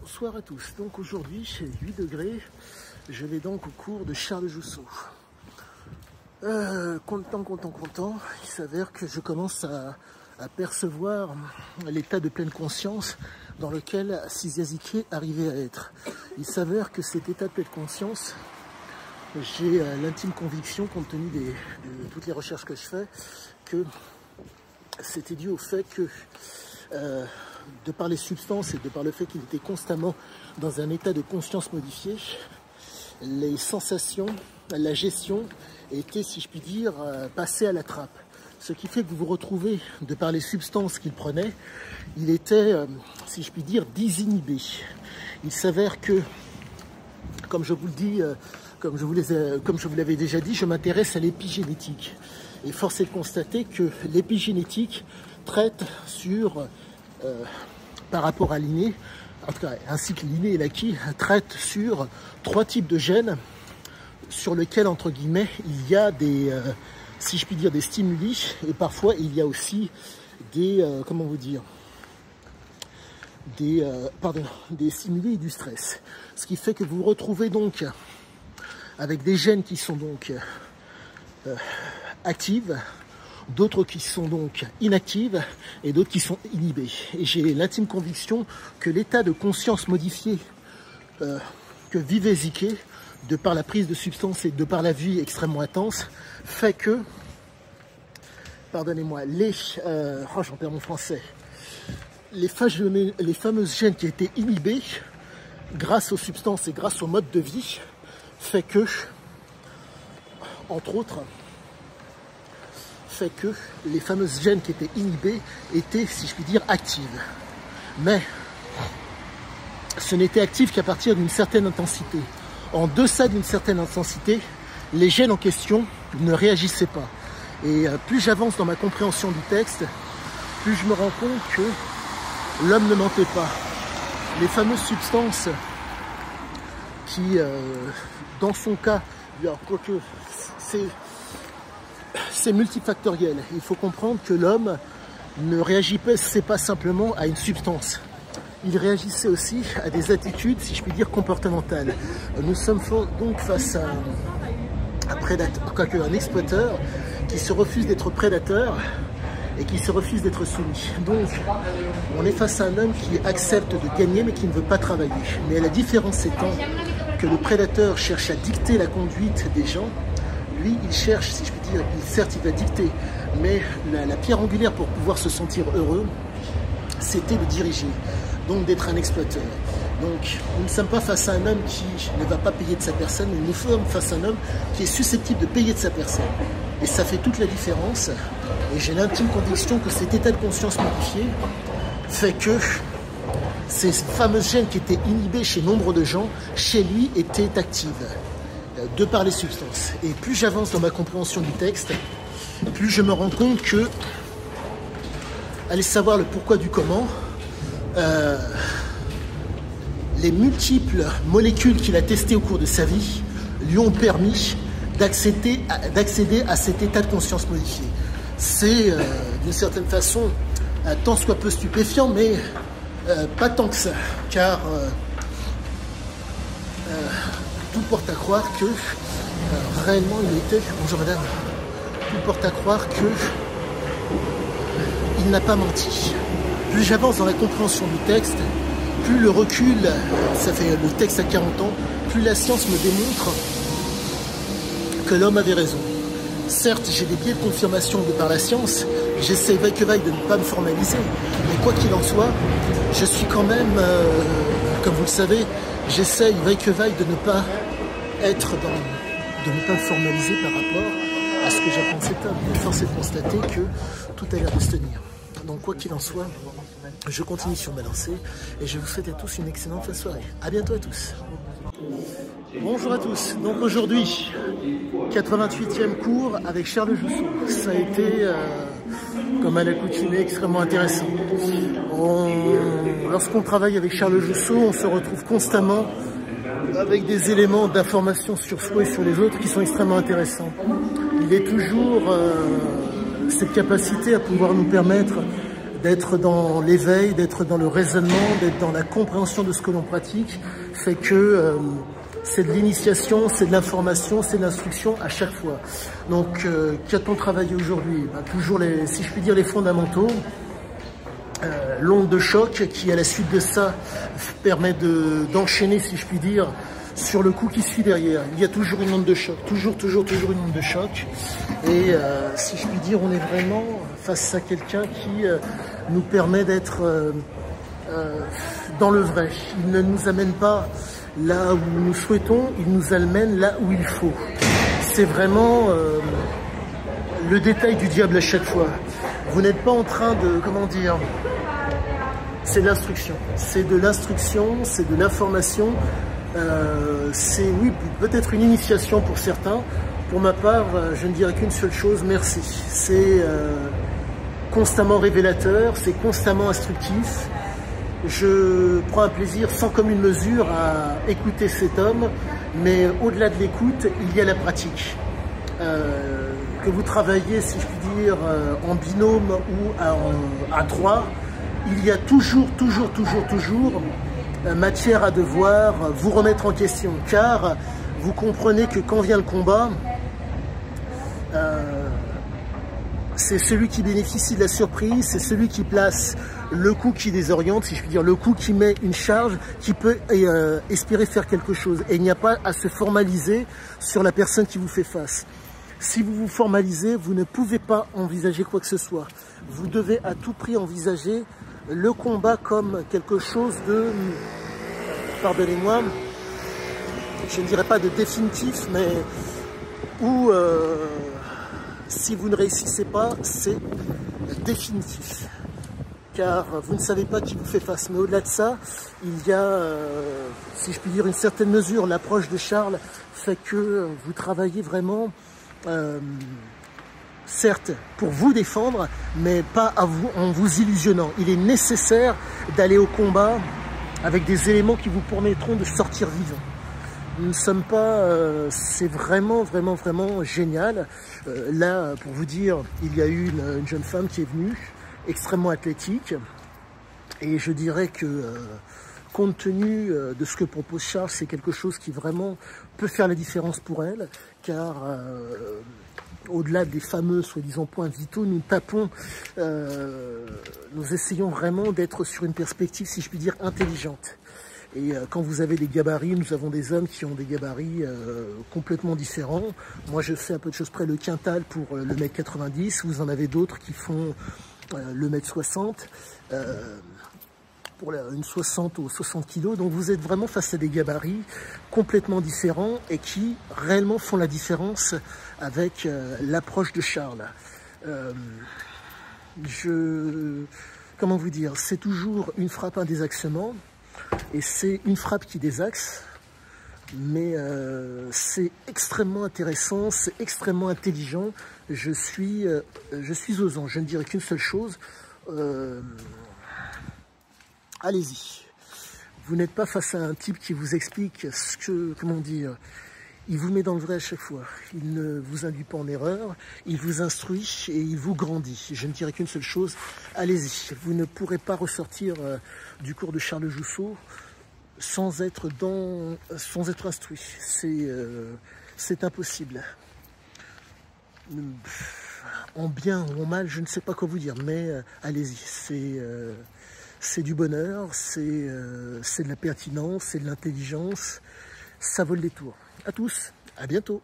Bonsoir à tous. Donc aujourd'hui, chez 8 degrés, je vais donc au cours de Charles Jousseau. Content. Il s'avère que je commence à percevoir l'état de pleine conscience dans lequel Cisiazike arrivait à être. Il s'avère que cet état de pleine conscience, j'ai l'intime conviction, compte tenu de toutes les recherches que je fais, que c'était dû au fait que, de par les substances et de par le fait qu'il était constamment dans un état de conscience modifié, les sensations, la gestion était, si je puis dire, passée à la trappe. Ce qui fait que vous vous retrouvez, de par les substances qu'il prenait, il était, si je puis dire, désinhibé. Il s'avère que, comme je vous le dis, comme je vous l'avais déjà dit, je m'intéresse à l'épigénétique. Et force est de constater que l'épigénétique traite sur, par rapport à l'inné, en tout cas, ainsi que l'inné et l'acquis, traite sur 3 types de gènes sur lesquels, entre guillemets, il y a des, si je puis dire, des stimuli, et parfois il y a aussi des, comment vous dire, des stimuli et du stress. Ce qui fait que vous vous retrouvez donc avec des gènes qui sont donc actives, d'autres qui sont donc inactives et d'autres qui sont inhibées. Et j'ai l'intime conviction que l'état de conscience modifié que vivait Ziké, de par la prise de substances et de par la vie extrêmement intense, fait que, pardonnez-moi, j'en perds mon français, les fameuses gènes qui étaient inhibées grâce aux substances et grâce au mode de vie, fait que, entre autres, fait que les fameuses gènes qui étaient inhibées étaient, si je puis dire, actives. Mais ce n'était actif qu'à partir d'une certaine intensité. En deçà d'une certaine intensité, les gènes en question ne réagissaient pas. Et plus j'avance dans ma compréhension du texte, plus je me rends compte que l'homme ne mentait pas. Les fameuses substances qui, dans son cas, quoique c'est multifactoriel. Il faut comprendre que l'homme ne réagissait pas simplement à une substance. Il réagissait aussi à des attitudes, si je puis dire, comportementales. Nous sommes donc face à un exploiteur qui se refuse d'être prédateur et qui se refuse d'être soumis. Donc, on est face à un homme qui accepte de gagner mais qui ne veut pas travailler. Mais la différence étant que le prédateur cherche à dicter la conduite des gens, lui, il cherche, si je puis dire, certes, il va dicter, mais la pierre angulaire pour pouvoir se sentir heureux, c'était de diriger, donc d'être un exploiteur. Donc, nous ne sommes pas face à un homme qui ne va pas payer de sa personne, mais nous sommes face à un homme qui est susceptible de payer de sa personne. Et ça fait toute la différence. Et j'ai l'intime conviction que cet état de conscience modifié fait que ces fameuses gènes qui étaient inhibées chez nombre de gens, chez lui, étaient actives, de par les substances. Et plus j'avance dans ma compréhension du texte, plus je me rends compte que, allez savoir le pourquoi du comment, les multiples molécules qu'il a testées au cours de sa vie lui ont permis d'accéder à cet état de conscience modifié. C'est, d'une certaine façon, tant soit peu stupéfiant, mais pas tant que ça, car tout porte à croire que réellement il était, bonjour madame, tout porte à croire que il n'a pas menti. Plus j'avance dans la compréhension du texte, plus le recul, ça fait le texte à 40 ans, plus la science me démontre que l'homme avait raison. Certes, j'ai des biais de confirmation de par la science, j'essaie vaille que vaille de ne pas me formaliser, mais quoi qu'il en soit, je suis quand même, comme vous le savez, j'essaie vaille que vaille de ne pas être de ne pas me formaliser par rapport à ce que j'apprends de cet homme. Mais force est de constater que tout a l'air de se tenir. Donc quoi qu'il en soit, je continue sur ma lancée et je vous souhaite à tous une excellente fin de soirée. À bientôt à tous. Bonjour à tous. Donc aujourd'hui, 88e cours avec Charles Jousseau. Ça a été, comme à l'accoutumée, extrêmement intéressant. Lorsqu'on travaille avec Charles Jousseau, on se retrouve constamment avec des éléments d'information sur soi et sur les autres qui sont extrêmement intéressants. Il est toujours cette capacité à pouvoir nous permettre d'être dans l'éveil, d'être dans le raisonnement, d'être dans la compréhension de ce que l'on pratique, fait que c'est de l'initiation, c'est de l'information, c'est de l'instruction à chaque fois. Donc, qu'a-t-on travaillé aujourd'hui? Toujours, si je puis dire, les fondamentaux. L'onde de choc qui, à la suite de ça, permet d'enchaîner, si je puis dire, sur le coup qui suit derrière. Il y a toujours une onde de choc, toujours une onde de choc. Et si je puis dire, on est vraiment face à quelqu'un qui nous permet d'être dans le vrai. Il ne nous amène pas là où nous souhaitons, il nous amène là où il faut. C'est vraiment le détail du diable à chaque fois. Vous n'êtes pas en train de, comment dire, c'est de l'instruction. C'est de l'instruction, c'est de l'information. C'est, oui, peut-être une initiation pour certains. Pour ma part, je ne dirais qu'une seule chose, merci. C'est constamment révélateur, c'est constamment instructif. Je prends un plaisir sans commune mesure à écouter cet homme, mais au-delà de l'écoute, il y a la pratique. Que vous travaillez, si je puis dire, en binôme ou à trois, il y a toujours matière à devoir vous remettre en question, car vous comprenez que quand vient le combat, c'est celui qui bénéficie de la surprise, c'est celui qui place le coup qui désoriente, si je puis dire, le coup qui met une charge, qui peut espérer faire quelque chose. Et il n'y a pas à se formaliser sur la personne qui vous fait face. Si vous vous formalisez, vous ne pouvez pas envisager quoi que ce soit. Vous devez à tout prix envisager le combat comme quelque chose de, pardonnez-moi, je ne dirais pas de définitif, mais où si vous ne réussissez pas, c'est définitif. Car vous ne savez pas qui vous fait face. Mais au-delà de ça, il y a, si je puis dire, une certaine mesure, l'approche de Charles fait que vous travaillez vraiment, certes, pour vous défendre, mais pas en vous illusionnant. Il est nécessaire d'aller au combat avec des éléments qui vous permettront de sortir vivant. Nous ne sommes pas... c'est vraiment génial. Là, pour vous dire, il y a eu une jeune femme qui est venue, extrêmement athlétique, et je dirais que compte tenu de ce que propose Charles, c'est quelque chose qui vraiment peut faire la différence pour elle, car au-delà des fameux soi-disant points vitaux, nous tapons, nous essayons vraiment d'être sur une perspective, si je puis dire, intelligente. Et quand vous avez des gabarits, nous avons des hommes qui ont des gabarits complètement différents. Moi, je fais un peu de choses près le quintal pour le mètre 90. Vous en avez d'autres qui font le mètre 60. Pour une 60 ou 60 kg. Donc vous êtes vraiment face à des gabarits complètement différents et qui réellement font la différence avec l'approche de Charles. Comment vous dire, c'est toujours une frappe, un désaxement, et c'est une frappe qui désaxe, mais c'est extrêmement intéressant, c'est extrêmement intelligent. Je suis aux anges. Je ne dirais qu'une seule chose. Allez-y. Vous n'êtes pas face à un type qui vous explique ce que, comment dire, il vous met dans le vrai à chaque fois. Il ne vous induit pas en erreur, il vous instruit et il vous grandit. Je ne dirais qu'une seule chose, allez-y. Vous ne pourrez pas ressortir du cours de Charles Jousseau sans être instruit. C'est impossible. En bien ou en mal, je ne sais pas quoi vous dire, mais allez-y. C'est du bonheur, c'est de la pertinence, c'est de l'intelligence, ça vaut le détour. À tous, à bientôt.